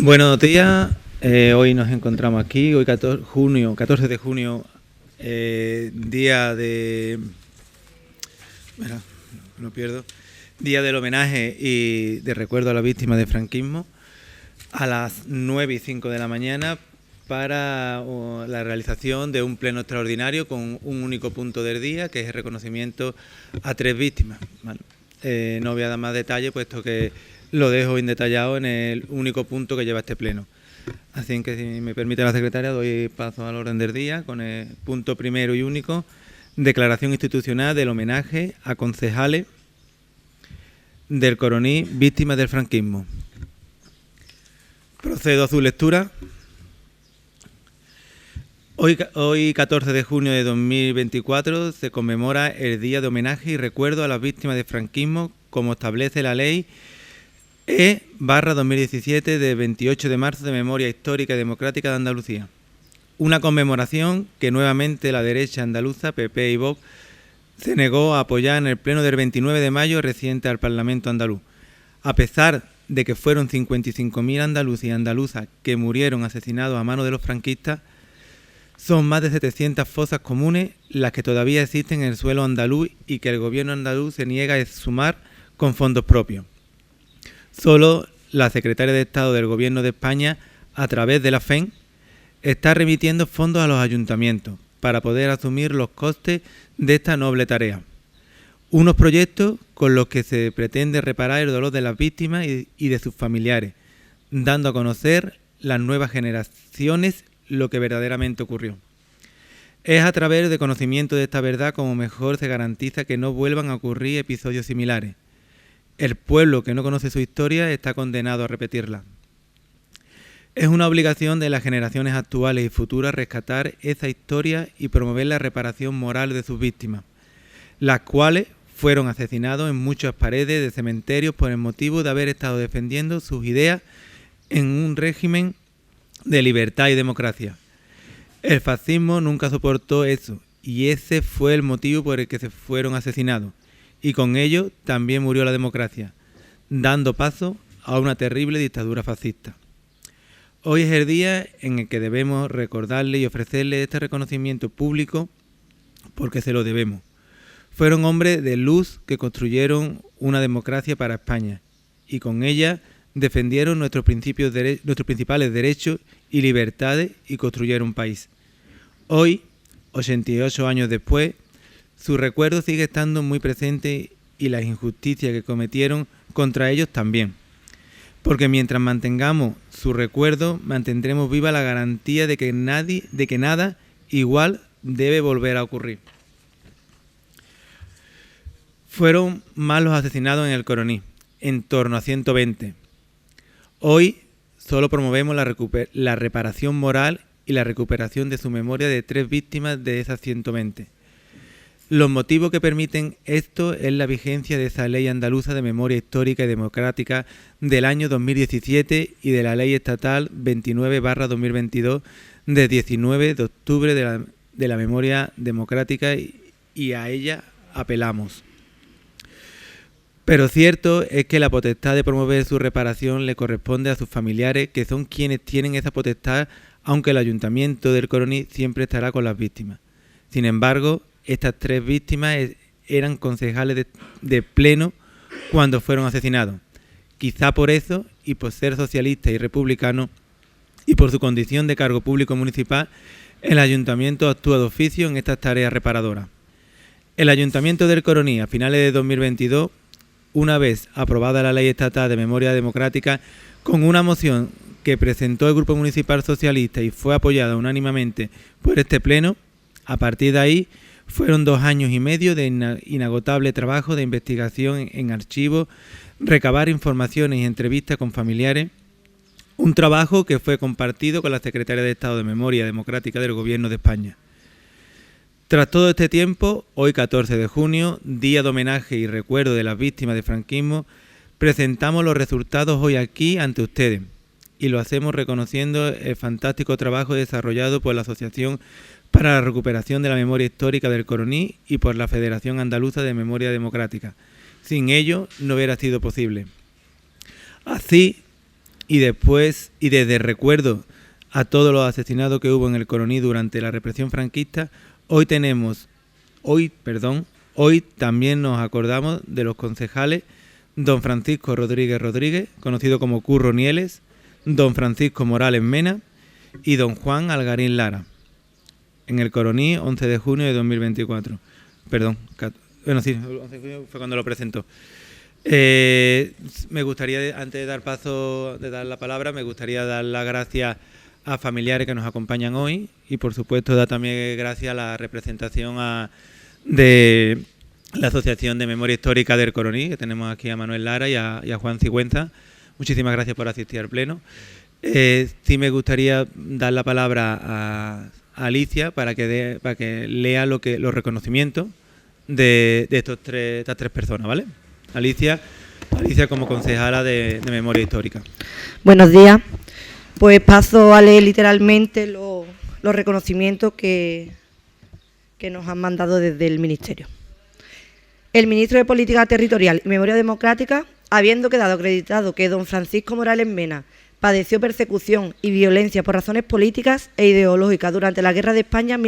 Buenos días, hoy nos encontramos aquí, hoy 14 de junio, día de... Mira, no pierdo. Día del homenaje y de recuerdo a las víctimas del franquismo, a las 9:05 de la mañana para la realización de un pleno extraordinario con un único punto del día, que es el reconocimiento a 3 víctimas. ¿Vale? No voy a dar más detalles, puesto que lo dejo indetallado en el único punto que lleva este pleno. Así que, si me permite la secretaria, doy paso al orden del día con el punto primero y único: declaración institucional del homenaje a concejales del Coroní víctimas del franquismo. Procedo a su lectura. Hoy 14 de junio de 2024, se conmemora el Día de Homenaje y Recuerdo a las Víctimas del Franquismo, como establece la Ley E/2017 de 28 de marzo de Memoria Histórica y Democrática de Andalucía. Una conmemoración que nuevamente la derecha andaluza, PP y Vox, se negó a apoyar en el pleno del 29 de mayo reciente al Parlamento andaluz. A pesar de que fueron 55.000 andaluces y andaluzas que murieron asesinados a manos de los franquistas, son más de 700 fosas comunes las que todavía existen en el suelo andaluz y que el gobierno andaluz se niega a exhumar con fondos propios. Solo la secretaria de Estado del Gobierno de España, a través de la FEN, está remitiendo fondos a los ayuntamientos para poder asumir los costes de esta noble tarea. Unos proyectos con los que se pretende reparar el dolor de las víctimas y de sus familiares, dando a conocer las nuevas generaciones lo que verdaderamente ocurrió. Es a través de conocimiento de esta verdad como mejor se garantiza que no vuelvan a ocurrir episodios similares. El pueblo que no conoce su historia está condenado a repetirla. Es una obligación de las generaciones actuales y futuras rescatar esa historia y promover la reparación moral de sus víctimas, las cuales fueron asesinados en muchas paredes de cementerios por el motivo de haber estado defendiendo sus ideas en un régimen de libertad y democracia. El fascismo nunca soportó eso, y ese fue el motivo por el que se fueron asesinados, y con ello también murió la democracia, dando paso a una terrible dictadura fascista. Hoy es el día en el que debemos recordarle y ofrecerle este reconocimiento público, porque se lo debemos. Fueron hombres de luz que construyeron una democracia para España, y con ella defendieron nuestros principales derechos y libertades y construyeron un país. Hoy, 88 años después, su recuerdo sigue estando muy presente y las injusticias que cometieron contra ellos también. Porque mientras mantengamos su recuerdo, mantendremos viva la garantía de que nada igual debe volver a ocurrir. Fueron más los asesinados en el Coroní, en torno a 120. Hoy solo promovemos la reparación moral y la recuperación de su memoria de 3 víctimas de esas 120. Los motivos que permiten esto es la vigencia de esa Ley Andaluza de Memoria Histórica y Democrática del año 2017 y de la Ley Estatal 29/2022 de 19 de octubre de la Memoria Democrática, y a ella apelamos. Pero cierto es que la potestad de promover su reparación le corresponde a sus familiares, que son quienes tienen esa potestad, aunque el Ayuntamiento del Coroní siempre estará con las víctimas. Sin embargo, estas 3 víctimas eran concejales de pleno cuando fueron asesinados. Quizá por eso, y por ser socialistas y republicanos, y por su condición de cargo público municipal, el Ayuntamiento actúa de oficio en estas tareas reparadoras. El Ayuntamiento del Coroní, a finales de 2022, una vez aprobada la Ley Estatal de Memoria Democrática, con una moción que presentó el Grupo Municipal Socialista y fue apoyada unánimemente por este pleno, a partir de ahí fueron 2 años y medio de inagotable trabajo de investigación en archivos, recabar informaciones y entrevistas con familiares, un trabajo que fue compartido con la Secretaría de Estado de Memoria Democrática del Gobierno de España. Tras todo este tiempo, hoy 14 de junio, día de homenaje y recuerdo de las víctimas del franquismo, presentamos los resultados hoy aquí ante ustedes, y lo hacemos reconociendo el fantástico trabajo desarrollado por la Asociación para la Recuperación de la Memoria Histórica del Coroní y por la Federación Andaluza de Memoria Democrática. Sin ello no hubiera sido posible. Así, y desde recuerdo a todos los asesinados que hubo en el Coroní durante la represión franquista, hoy también nos acordamos de los concejales don Francisco Rodríguez Rodríguez, conocido como Curro Nieles, don Francisco Morales Mena y don Juan Algarín Lara, en el Coroní, 11 de junio de 2024. Perdón, bueno, sí, 11 de junio fue cuando lo presentó. Me gustaría, antes de dar la palabra, me gustaría dar las gracias a familiares que nos acompañan hoy y, por supuesto, dar también gracias a la representación de la Asociación de Memoria Histórica del Coroní, que tenemos aquí a Manuel Lara y a Juan Cigüenza. Muchísimas gracias por asistir al pleno. Sí me gustaría dar la palabra a Alicia para que lea los reconocimientos de estas tres personas, ¿vale? Alicia como concejala de Memoria Histórica. Buenos días. Pues paso a leer literalmente los reconocimientos que nos han mandado desde el Ministerio. El ministro de Política Territorial y Memoria Democrática, habiendo quedado acreditado que don Francisco Morales Mena padeció persecución y violencia por razones políticas e ideológicas durante la Guerra de España en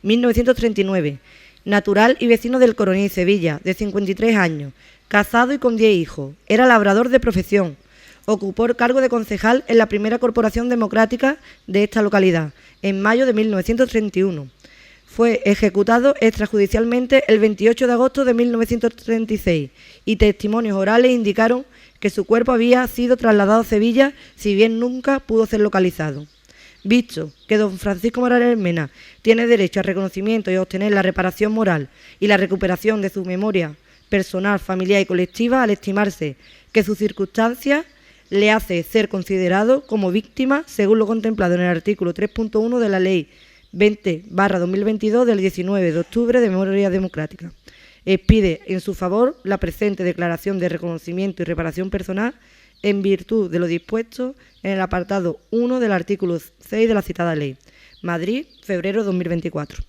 1936-1939, natural y vecino del Coroní, Sevilla, de 53 años, casado y con 10 hijos, era labrador de profesión, ocupó el cargo de concejal en la primera corporación democrática de esta localidad, en mayo de 1931. Fue ejecutado extrajudicialmente el 28 de agosto de 1936 y testimonios orales indicaron que su cuerpo había sido trasladado a Sevilla, si bien nunca pudo ser localizado. Visto que don Francisco Morales Mena tiene derecho al reconocimiento y a obtener la reparación moral y la recuperación de su memoria personal, familiar y colectiva, al estimarse que sus circunstancias le hace ser considerado como víctima, según lo contemplado en el artículo 3.1 de la Ley 20/2022 del 19 de octubre de Memoria Democrática. Expide en su favor la presente declaración de reconocimiento y reparación personal en virtud de lo dispuesto en el apartado 1 del artículo 6 de la citada ley. Madrid, febrero de 2024.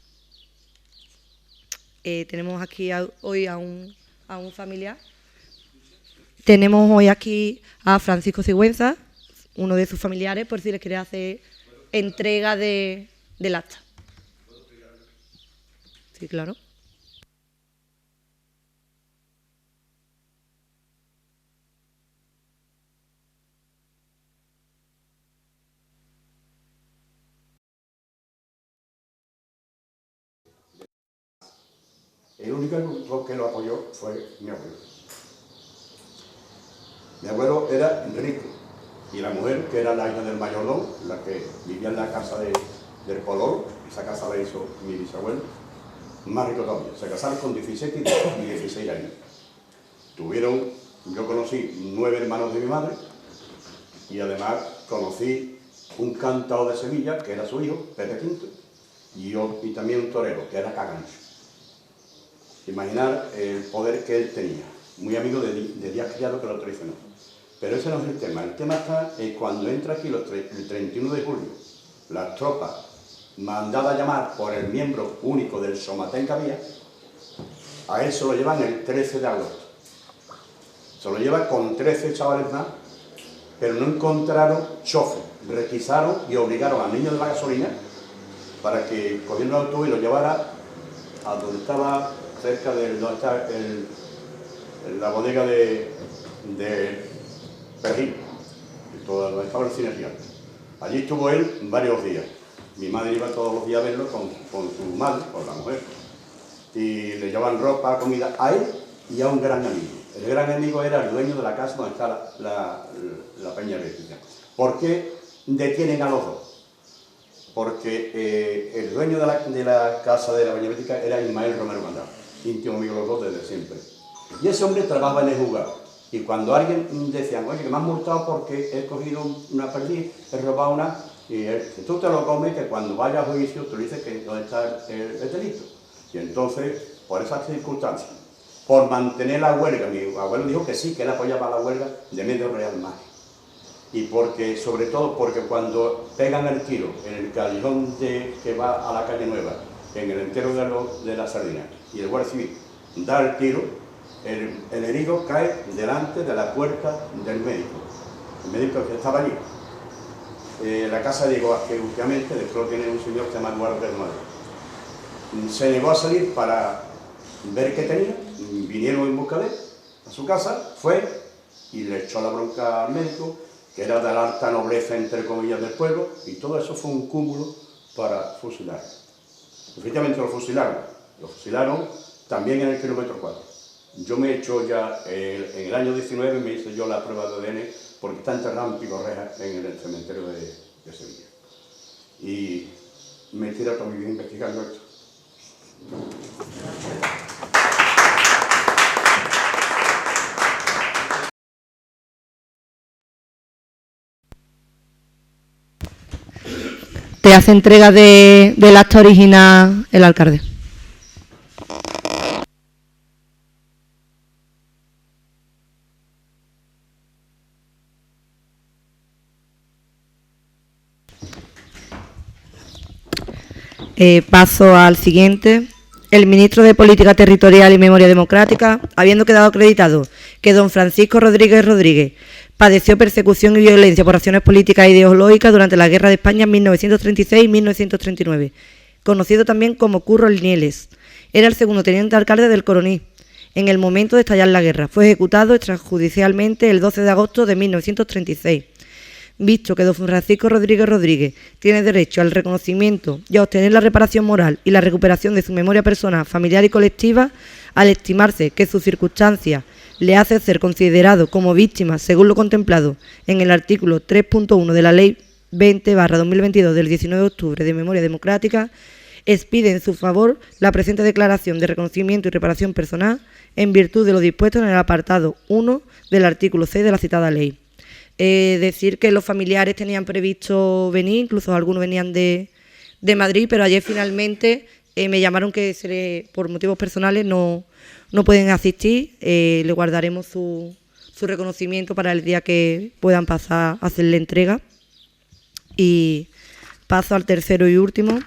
Tenemos aquí hoy a un familiar. Tenemos hoy aquí a Francisco Cigüenza, uno de sus familiares, por si les quiere hacer entrega del acta. Sí, claro. El único que lo apoyó fue mi abuelo. Mi abuelo era rico y la mujer, que era la hija del mayordomo, la que vivía en la casa del Color, esa casa la hizo mi bisabuelo, más rico todavía. Se casaron con 17 y 16 años. Yo conocí 9 hermanos de mi madre y además conocí un cantador de Sevilla, que era su hijo, Pepe Quinto, y también un torero, que era Cagancho. Imaginar el poder que él tenía, muy amigo de Díaz Criado, que lo traicionó. Pero ese no es el tema. El tema está cuando entra aquí el 31 de julio, las tropas mandadas a llamar por el miembro único del Somatén que había, a él se lo llevan el 13 de agosto. Se lo lleva con 13 chavales más, pero no encontraron chofer. Requisaron y obligaron al niño de la gasolina para que cogiera el autobús y lo llevara a donde estaba, cerca de donde está la bodega de Perrín, donde estaba el cine Real. Allí estuvo él varios días. Mi madre iba todos los días a verlo con su madre, con la mujer, y le llevaban ropa, comida a él y a un gran amigo. El gran amigo era el dueño de la casa donde está la Peña Bética. ¿Por qué detienen a los dos? Porque el dueño de la casa de la Peña Bética era Ismael Romero Mandal, íntimo amigo los dos desde siempre. Y ese hombre trabajaba en el juzgado. Y cuando alguien decía, oye, que me han multado porque he cogido una perdiz, he robado una, y si tú te lo comes, que cuando vayas a juicio tú dices que dónde está el delito. Y entonces, por esas circunstancias, por mantener la huelga, mi abuelo dijo que sí, que él apoyaba la huelga de Medio Real Mar. Y porque, sobre todo, porque cuando pegan el tiro en el callejón que va a la calle Nueva, en el entero de la Sardina, y el guardia civil da el tiro, el herido cae delante de la puerta del médico. el médico que estaba allí. La casa llegó que últimamente, después lo tiene un señor que se llama Eduardo de Madrid. Se negó a salir para ver qué tenía, vinieron en busca de él a su casa, fue y le echó la bronca al médico, que era de la alta nobleza, entre comillas, del pueblo, y todo eso fue un cúmulo para fusilar. Efectivamente lo fusilaron también en el kilómetro 4. Yo me he hecho ya, en el año 19 me hice yo la prueba de ADN, porque está enterrado en Picorreja, en el cementerio de Sevilla. Y me tira toda mi vida investigando esto. Te hace entrega del acta original el alcalde. Paso al siguiente. El ministro de Política Territorial y Memoria Democrática, habiendo quedado acreditado que don Francisco Rodríguez Rodríguez padeció persecución y violencia por razones políticas e ideológicas durante la Guerra de España en 1936 y 1939, conocido también como Curro Nieles. Era el segundo teniente alcalde del Coroní. En el momento de estallar la guerra, fue ejecutado extrajudicialmente el 12 de agosto de 1936. Visto que don Francisco Rodríguez Rodríguez tiene derecho al reconocimiento y a obtener la reparación moral y la recuperación de su memoria personal, familiar y colectiva, al estimarse que sus circunstancias le hace ser considerado como víctima según lo contemplado en el artículo 3.1 de la Ley 20/2022 del 19 de octubre de Memoria Democrática, expide en su favor la presente declaración de reconocimiento y reparación personal en virtud de lo dispuesto en el apartado 1 del artículo 6 de la citada ley. Decir que los familiares tenían previsto venir, incluso algunos venían de Madrid, pero ayer finalmente me llamaron que por motivos personales no pueden asistir. Le guardaremos su reconocimiento para el día que puedan pasar a hacerle entrega. Y paso al tercero y último.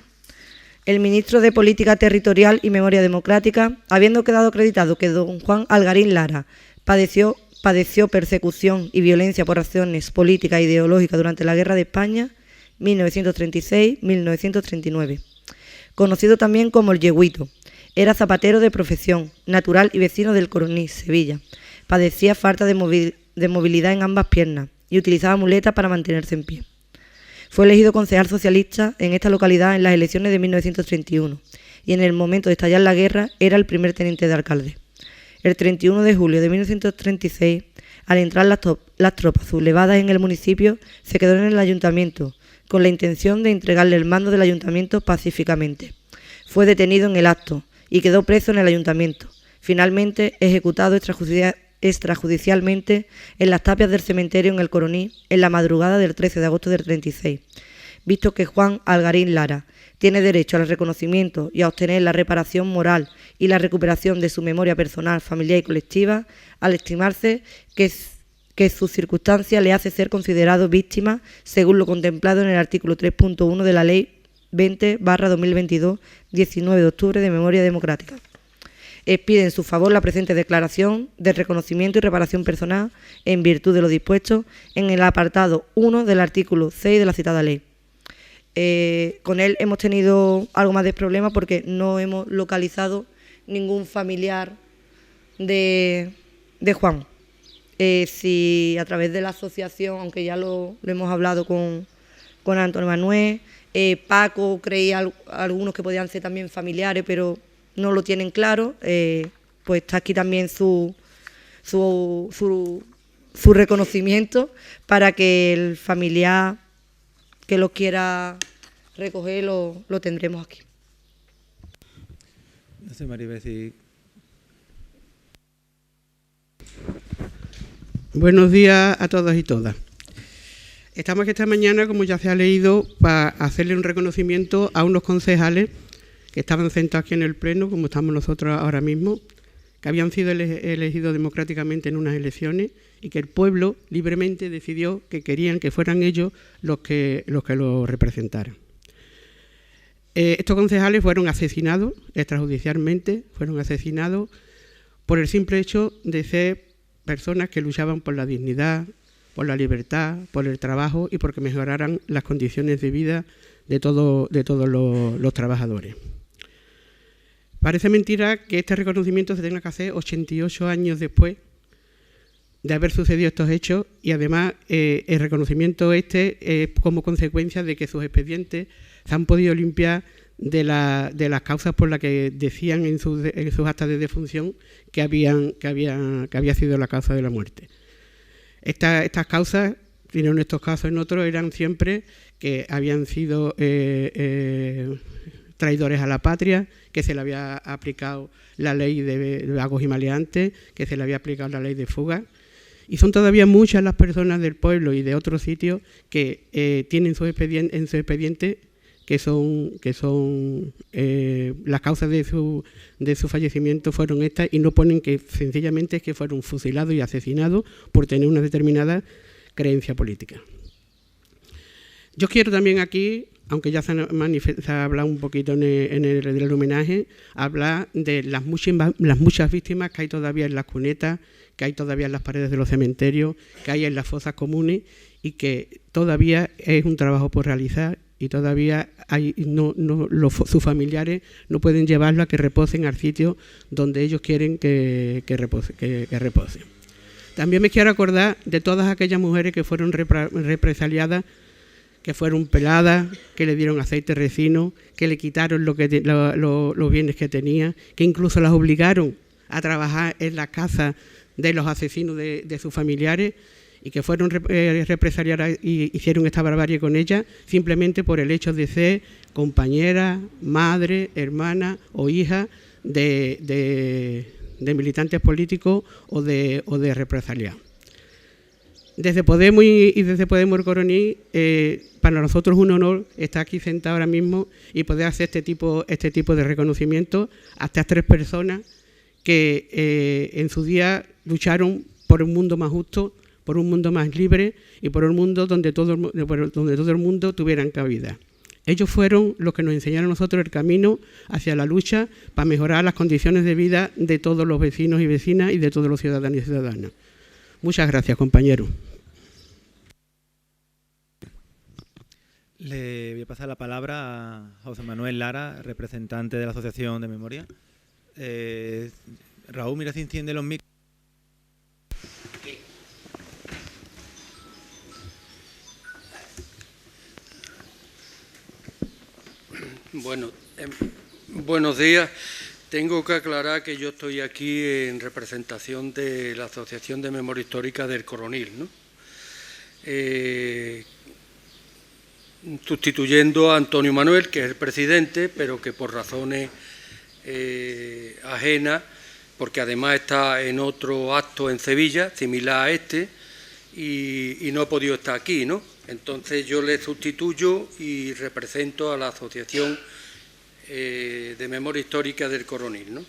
El ministro de Política Territorial y Memoria Democrática, habiendo quedado acreditado que don Juan Algarín Lara padeció persecución y violencia por razones políticas e ideológicas durante la Guerra de España, 1936-1939. Conocido también como el Yeguito, era zapatero de profesión, natural y vecino del Coroní, Sevilla. Padecía falta de movilidad en ambas piernas y utilizaba muletas para mantenerse en pie. Fue elegido concejal socialista en esta localidad en las elecciones de 1931 y en el momento de estallar la guerra era el primer teniente de alcalde. El 31 de julio de 1936, al entrar las tropas sublevadas en el municipio, se quedó en el ayuntamiento, con la intención de entregarle el mando del ayuntamiento pacíficamente. Fue detenido en el acto y quedó preso en el ayuntamiento, finalmente ejecutado extrajudicialmente en las tapias del cementerio en el Coroní en la madrugada del 13 de agosto del 36. Visto que Juan Algarín Lara tiene derecho al reconocimiento y a obtener la reparación moral y la recuperación de su memoria personal, familiar y colectiva, al estimarse que sus circunstancias le hace ser considerado víctima según lo contemplado en el artículo 3.1 de la Ley 20/2022, 19 de octubre de Memoria Democrática. Expide en su favor la presente declaración de reconocimiento y reparación personal en virtud de lo dispuesto en el apartado 1 del artículo 6 de la citada ley. Con él hemos tenido algo más de problema porque no hemos localizado ningún familiar de Juan. Si a través de la asociación, aunque ya lo hemos hablado con Antonio Manuel, Paco creía algunos que podían ser también familiares, pero no lo tienen claro, pues está aquí también su reconocimiento para que el familiar que lo quiera recoger lo tendremos aquí. No sé, Maribel, si... Buenos días a todos y todas. Estamos aquí esta mañana, como ya se ha leído, para hacerle un reconocimiento a unos concejales que estaban sentados aquí en el Pleno, como estamos nosotros ahora mismo, que habían sido elegidos democráticamente en unas elecciones y que el pueblo libremente decidió que querían que fueran ellos los que lo representaran. Estos concejales fueron asesinados extrajudicialmente, fueron asesinados por el simple hecho de ser personas que luchaban por la dignidad, por la libertad, por el trabajo y porque mejoraran las condiciones de vida de todos los trabajadores. Parece mentira que este reconocimiento se tenga que hacer 88 años después de haber sucedido estos hechos y además el reconocimiento como consecuencia de que sus expedientes se han podido limpiar de las causas por las que decían en sus actas de defunción que había sido la causa de la muerte. Estas causas, y no en estos casos, en otros, eran siempre que habían sido traidores a la patria, que se le había aplicado la ley de vagos y maleantes, que se le había aplicado la ley de fuga. Y son todavía muchas las personas del pueblo y de otros sitios que tienen en su expediente que son las causas de su fallecimiento fueron estas y no ponen que sencillamente es que fueron fusilados y asesinados por tener una determinada creencia política. Yo quiero también aquí, aunque ya se ha hablado un poquito en el homenaje, hablar de las muchas víctimas que hay todavía en las cunetas, que hay todavía en las paredes de los cementerios, que hay en las fosas comunes y que todavía es un trabajo por realizar y todavía sus familiares no pueden llevarlo a que reposen al sitio donde ellos quieren que repose. También me quiero acordar de todas aquellas mujeres que fueron represaliadas, que fueron peladas, que le dieron aceite resino, que le quitaron los bienes que tenía, que incluso las obligaron a trabajar en la casa de los asesinos de sus familiares y que fueron represaliadas y hicieron esta barbarie con ellas simplemente por el hecho de ser compañera, madre, hermana o hija de militantes políticos o de represaliados. Desde Podemos y desde Podemos el Coroní, para nosotros es un honor estar aquí sentado ahora mismo y poder hacer este tipo de reconocimiento a estas 3 personas que en su día lucharon por un mundo más justo, por un mundo más libre y por un mundo donde todo el mundo tuviera cabida. Ellos fueron los que nos enseñaron a nosotros el camino hacia la lucha para mejorar las condiciones de vida de todos los vecinos y vecinas y de todos los ciudadanos y ciudadanas. Muchas gracias, compañeros. Le voy a pasar la palabra a José Manuel Lara, representante de la Asociación de Memoria. Raúl, mira si enciende los micros. Bueno, buenos días. Tengo que aclarar que yo estoy aquí en representación de la Asociación de Memoria Histórica del Coronil, ¿no? Sustituyendo a Antonio Manuel, que es el presidente, pero que por razones ajenas, porque además está en otro acto en Sevilla, similar a este, y no ha podido estar aquí, ¿no? Entonces yo le sustituyo y represento a la Asociación de Memoria Histórica del Coronil, ¿no?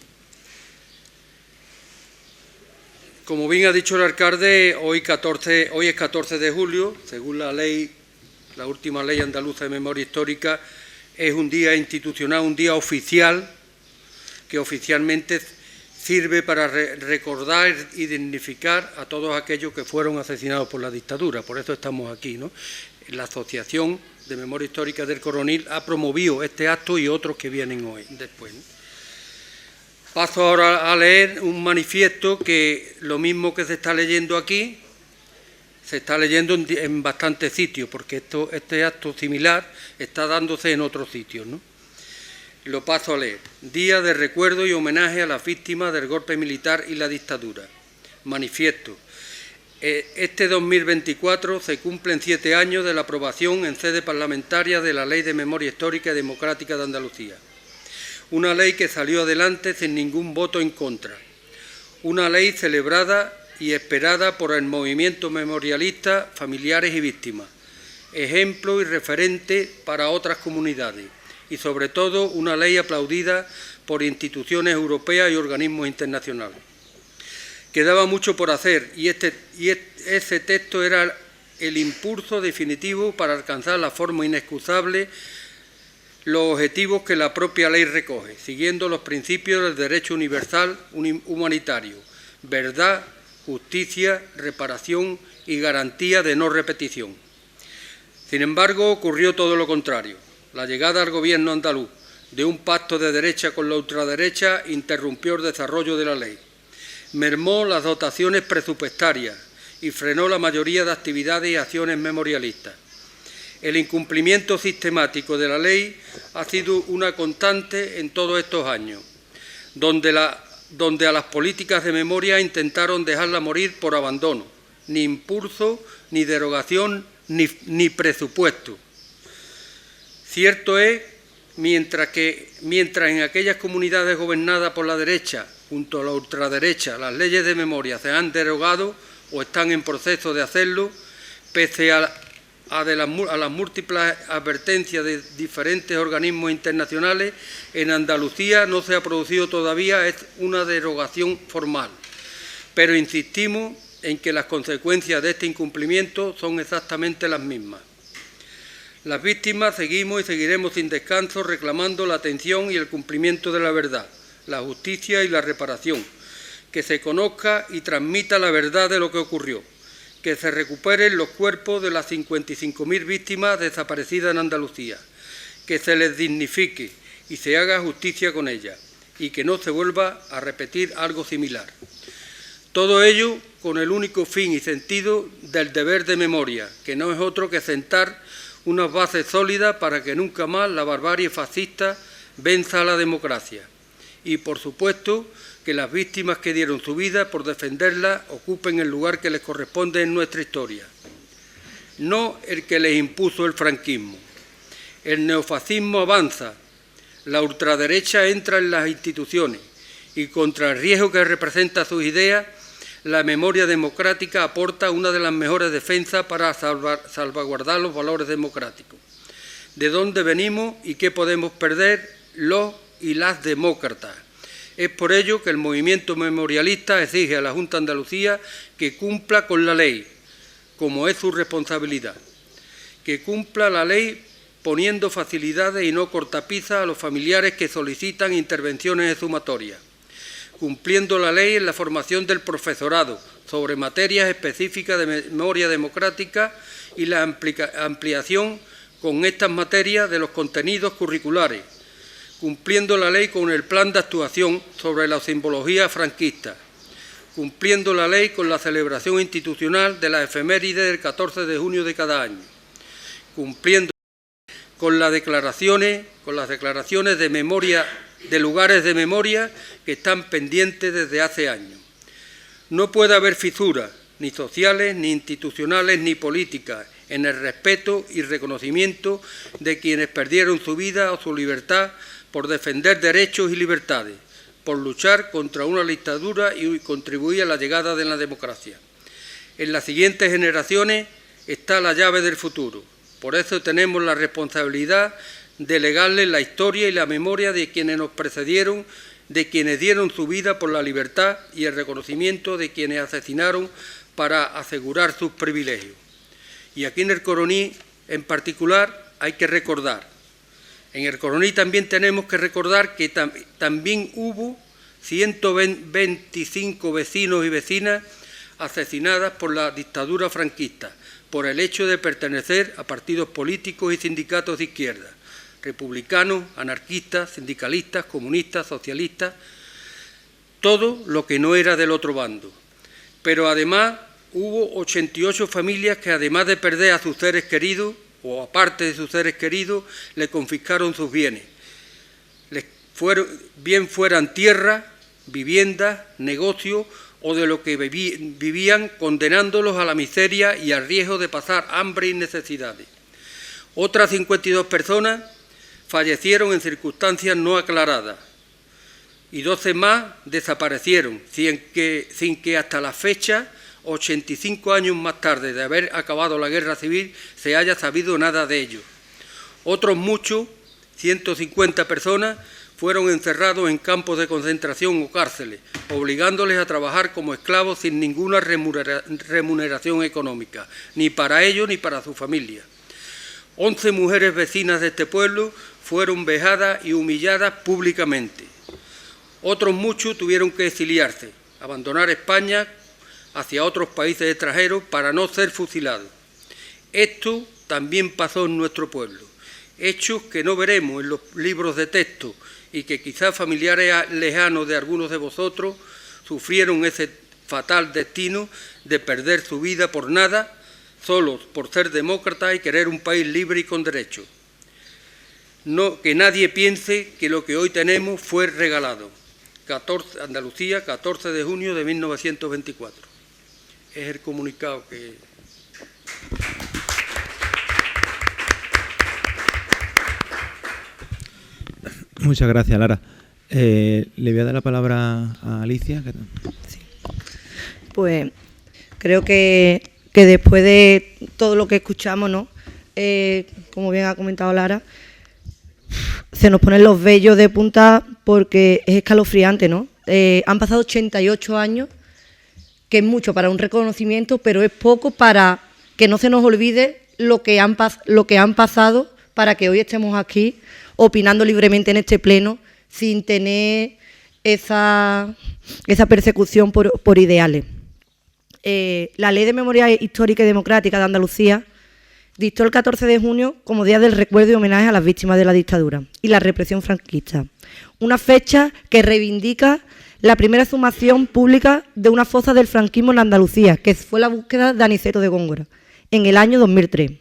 Como bien ha dicho el alcalde, hoy es 14 de julio, según la última ley andaluza de memoria histórica, es un día institucional, un día oficial, que oficialmente sirve para recordar y dignificar a todos aquellos que fueron asesinados por la dictadura. Por eso estamos aquí, ¿no? La Asociación de Memoria Histórica del Coronil ha promovido este acto y otros que vienen hoy después, ¿no? Paso ahora a leer un manifiesto que lo mismo que se está leyendo aquí, se está leyendo en bastantes sitios, porque este acto similar está dándose en otros sitios, ¿no? Lo paso a leer. Día de recuerdo y homenaje a las víctimas del golpe militar y la dictadura. Manifiesto. Este 2024 se cumplen 7 años de la aprobación en sede parlamentaria de la Ley de Memoria Histórica y Democrática de Andalucía. Una ley que salió adelante sin ningún voto en contra. Una ley celebrada y esperada por el movimiento memorialista, familiares y víctimas. Ejemplo y referente para otras comunidades. Y sobre todo una ley aplaudida por instituciones europeas y organismos internacionales. Quedaba mucho por hacer y ese texto era el impulso definitivo para alcanzar la forma inexcusable los objetivos que la propia ley recoge, siguiendo los principios del derecho universal humanitario, verdad, justicia, reparación y garantía de no repetición. Sin embargo, ocurrió todo lo contrario. La llegada al gobierno andaluz de un pacto de derecha con la ultraderecha interrumpió el desarrollo de la ley, mermó las dotaciones presupuestarias y frenó la mayoría de actividades y acciones memorialistas. El incumplimiento sistemático de la ley ha sido una constante en todos estos años, donde a las políticas de memoria intentaron dejarla morir por abandono, ni impulso, ni derogación, ni presupuesto. Cierto es, mientras en aquellas comunidades gobernadas por la derecha, junto a la ultraderecha, las leyes de memoria se han derogado o están en proceso de hacerlo, pese a las múltiples advertencias de diferentes organismos internacionales, en Andalucía no se ha producido todavía una derogación formal. Pero insistimos en que las consecuencias de este incumplimiento son exactamente las mismas. Las víctimas seguimos y seguiremos sin descanso reclamando la atención y el cumplimiento de la verdad, la justicia y la reparación, que se conozca y transmita la verdad de lo que ocurrió, que se recuperen los cuerpos de las 55.000 víctimas desaparecidas en Andalucía, que se les dignifique y se haga justicia con ellas, y que no se vuelva a repetir algo similar. Todo ello con el único fin y sentido del deber de memoria, que no es otro que sentar unas bases sólidas para que nunca más la barbarie fascista venza a la democracia. Y, por supuesto, que las víctimas que dieron su vida por defenderla ocupen el lugar que les corresponde en nuestra historia. No el que les impuso el franquismo. El neofascismo avanza, la ultraderecha entra en las instituciones y contra el riesgo que representa sus ideas, la memoria democrática aporta una de las mejores defensas para salvaguardar los valores democráticos. ¿De dónde venimos y qué podemos perder los y las demócratas? Es por ello que el movimiento memorialista exige a la Junta de Andalucía que cumpla con la ley, como es su responsabilidad, que cumpla la ley poniendo facilidades y no cortapisas a los familiares que solicitan intervenciones exhumatorias, cumpliendo la ley en la formación del profesorado sobre materias específicas de memoria democrática y la ampliación con estas materias de los contenidos curriculares, cumpliendo la ley con el plan de actuación sobre la simbología franquista, cumpliendo la ley con la celebración institucional de la efeméride del 14 de junio de cada año, cumpliendo con las declaraciones de memoria, de lugares de memoria que están pendientes desde hace años. No puede haber fisuras, ni sociales, ni institucionales, ni políticas, en el respeto y reconocimiento de quienes perdieron su vida o su libertad por defender derechos y libertades, por luchar contra una dictadura y contribuir a la llegada de la democracia. En las siguientes generaciones está la llave del futuro. Por eso tenemos la responsabilidad de legarles la historia y la memoria de quienes nos precedieron, de quienes dieron su vida por la libertad y el reconocimiento de quienes asesinaron para asegurar sus privilegios. Y aquí en el Coroní, en particular, hay que recordar. En el Coroní también tenemos que recordar que también hubo 125 vecinos y vecinas asesinadas por la dictadura franquista, por el hecho de pertenecer a partidos políticos y sindicatos de izquierda, republicanos, anarquistas, sindicalistas, comunistas, socialistas, todo lo que no era del otro bando. Pero además hubo 88 familias que, además de perder a sus seres queridos, o aparte de sus seres queridos, le confiscaron sus bienes. Bien fueran tierras, viviendas, negocios o de lo que vivían, condenándolos a la miseria y al riesgo de pasar hambre y necesidades. Otras 52 personas fallecieron en circunstancias no aclaradas y 12 más desaparecieron, sin que hasta la fecha, 85 años más tarde de haber acabado la guerra civil, se haya sabido nada de ellos. Otros muchos, 150 personas, fueron encerrados en campos de concentración o cárceles, obligándoles a trabajar como esclavos sin ninguna remuneración económica, ni para ellos ni para su familia. 11 mujeres vecinas de este pueblo fueron vejadas y humilladas públicamente. Otros muchos tuvieron que exiliarse, abandonar España hacia otros países extranjeros para no ser fusilados. Esto también pasó en nuestro pueblo, hechos que no veremos en los libros de texto y que quizás familiares lejanos de algunos de vosotros sufrieron ese fatal destino de perder su vida por nada, solo por ser demócratas y querer un país libre y con derechos. No, que nadie piense que lo que hoy tenemos fue regalado. Andalucía, 14 de junio de 1924. Es el comunicado que... Muchas gracias, Lara. Le voy a dar la palabra a Alicia. Sí. Pues creo que después de todo lo que escuchamos, ¿no? Como bien ha comentado Lara, se nos ponen los vellos de punta porque es escalofriante, ¿no? Han pasado 88 años, que es mucho para un reconocimiento, pero es poco para que no se nos olvide lo que han pasado para que hoy estemos aquí opinando libremente en este pleno sin tener esa persecución por ideales. La Ley de Memoria Histórica y Democrática de Andalucía dictó el 14 de junio como Día del Recuerdo y Homenaje a las víctimas de la dictadura y la represión franquista. Una fecha que reivindica la primera exhumación pública de una fosa del franquismo en Andalucía, que fue la búsqueda de Aniceto de Góngora, en el año 2003.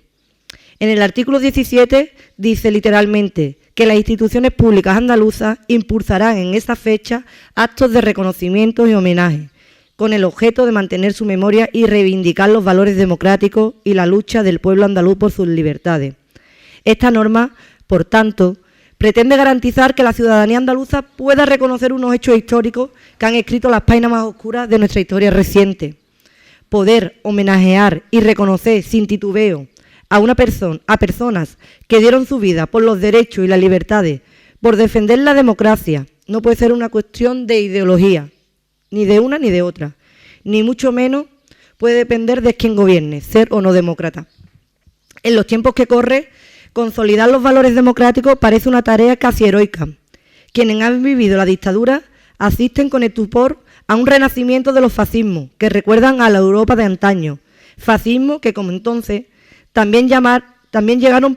En el artículo 17 dice literalmente que las instituciones públicas andaluzas impulsarán en esta fecha actos de reconocimiento y homenaje, con el objeto de mantener su memoria y reivindicar los valores democráticos y la lucha del pueblo andaluz por sus libertades. Esta norma, por tanto, pretende garantizar que la ciudadanía andaluza pueda reconocer unos hechos históricos que han escrito las páginas más oscuras de nuestra historia reciente. Poder homenajear y reconocer sin titubeo a personas que dieron su vida por los derechos y las libertades, por defender la democracia, no puede ser una cuestión de ideología, ni de una ni de otra, ni mucho menos puede depender de quién gobierne, ser o no demócrata. En los tiempos que corre, consolidar los valores democráticos parece una tarea casi heroica. Quienes han vivido la dictadura asisten con estupor a un renacimiento de los fascismos que recuerdan a la Europa de antaño, fascismo que como entonces también llegaron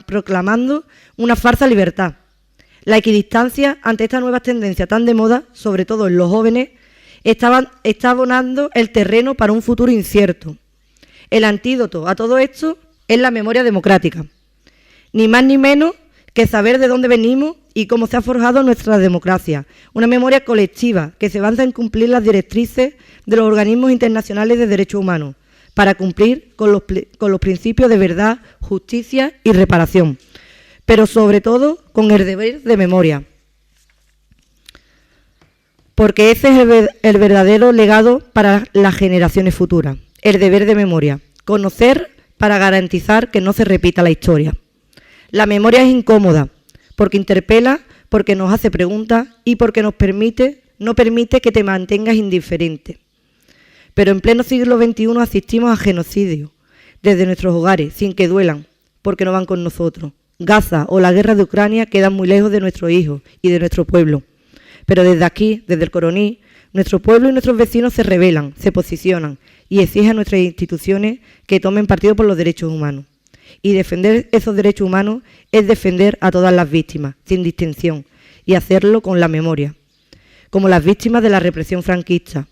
proclamando una falsa libertad. La equidistancia ante esta nueva tendencia tan de moda, sobre todo en los jóvenes, está abonando el terreno para un futuro incierto. El antídoto a todo esto es la memoria democrática. Ni más ni menos que saber de dónde venimos y cómo se ha forjado nuestra democracia. Una memoria colectiva que se basa en cumplir las directrices de los organismos internacionales de derechos humanos para cumplir con los principios de verdad, justicia y reparación, pero sobre todo con el deber de memoria. Porque ese es el verdadero legado para las generaciones futuras, el deber de memoria, conocer para garantizar que no se repita la historia. La memoria es incómoda, porque interpela, porque nos hace preguntas y porque no permite que te mantengas indiferente. Pero en pleno siglo XXI asistimos a genocidio desde nuestros hogares, sin que duelan, porque no van con nosotros. Gaza o la guerra de Ucrania quedan muy lejos de nuestros hijos y de nuestro pueblo. Pero desde aquí, desde el Coroní, nuestro pueblo y nuestros vecinos se rebelan, se posicionan y exigen a nuestras instituciones que tomen partido por los derechos humanos. Y defender esos derechos humanos es defender a todas las víctimas, sin distinción, y hacerlo con la memoria. Como las víctimas de la represión franquista,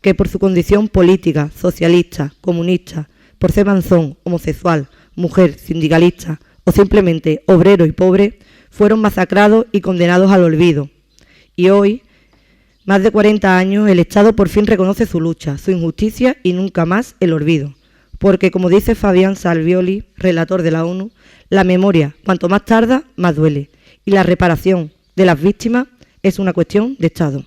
que por su condición política, socialista, comunista, por ser manzón, homosexual, mujer, sindicalista o simplemente obrero y pobre, fueron masacrados y condenados al olvido. Y hoy, más de 40 años, el Estado por fin reconoce su lucha, su injusticia y nunca más el olvido. Porque, como dice Fabián Salvioli, relator de la ONU, la memoria, cuanto más tarda, más duele. Y la reparación de las víctimas es una cuestión de Estado.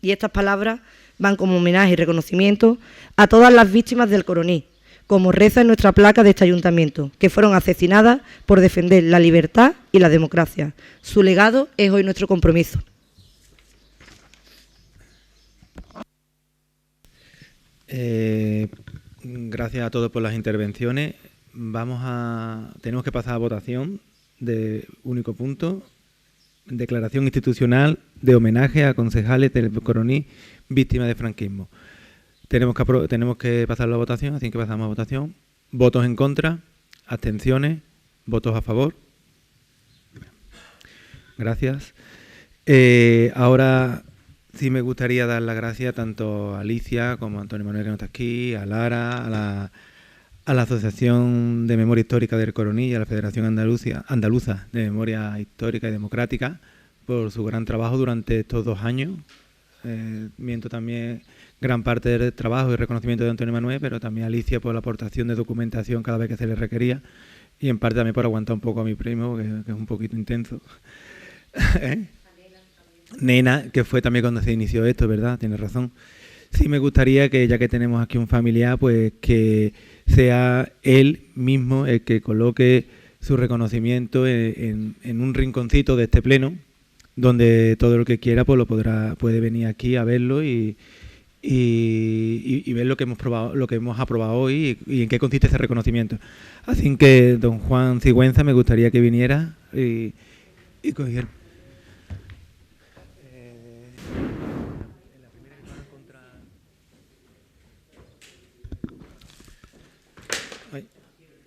Y estas palabras van como homenaje y reconocimiento a todas las víctimas del Coroní, como reza en nuestra placa de este ayuntamiento, que fueron asesinadas por defender la libertad y la democracia. Su legado es hoy nuestro compromiso. Gracias a todos por las intervenciones. Tenemos que pasar a votación de único punto. Declaración institucional de homenaje a concejales del Coroní víctimas de franquismo. tenemos que pasar la votación, así que pasamos a votación. Votos en contra, abstenciones, votos a favor. Gracias. Ahora sí me gustaría dar las gracias tanto a Alicia como a Antonio Manuel, que no está aquí, a Lara, a la Asociación de Memoria Histórica del Coronilla, a la Federación Andaluza de Memoria Histórica y Democrática, por su gran trabajo durante estos 2 años. Miento también gran parte del trabajo y reconocimiento de Antonio Manuel, pero también a Alicia por la aportación de documentación cada vez que se le requería, y en parte también por aguantar un poco a mi primo, que es un poquito intenso. Nena, que fue también cuando se inició esto, ¿verdad? Tienes razón. Sí me gustaría que, ya que tenemos aquí un familiar, pues que sea él mismo el que coloque su reconocimiento en un rinconcito de este pleno, donde todo el que quiera pues puede venir aquí a verlo y ver lo que hemos aprobado hoy y en qué consiste ese reconocimiento. Así que, don Juan Sigüenza, me gustaría que viniera y cogiera.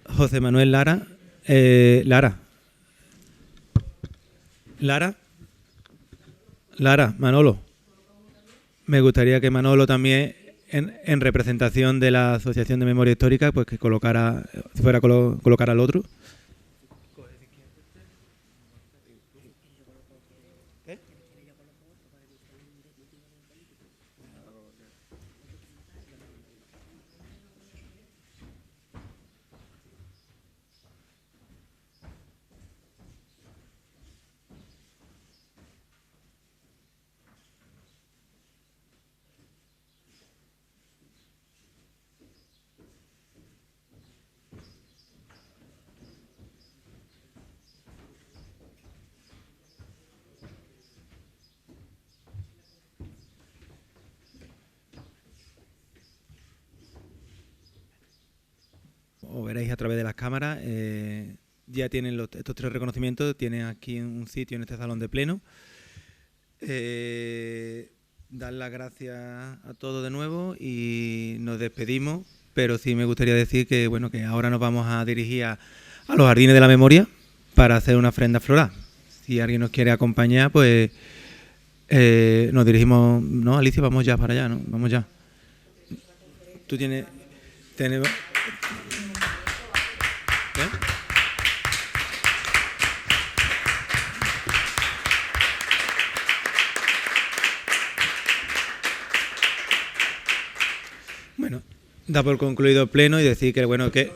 José Manuel Lara. Lara, Manolo. Me gustaría que Manolo también, en representación de la Asociación de Memoria Histórica, pues que colocar al otro. O veréis a través de las cámaras, ya tienen estos 3 reconocimientos, tienen aquí un sitio en este salón de pleno. Dar las gracias a todos de nuevo y nos despedimos, pero sí me gustaría decir que bueno, que ahora nos vamos a dirigir a los Jardines de la Memoria para hacer una ofrenda floral. Si alguien nos quiere acompañar, pues nos dirigimos, ¿no, Alicia? Vamos ya para allá, ¿no? Vamos ya. Tú tienes... Bueno, da por concluido el pleno y decir que bueno que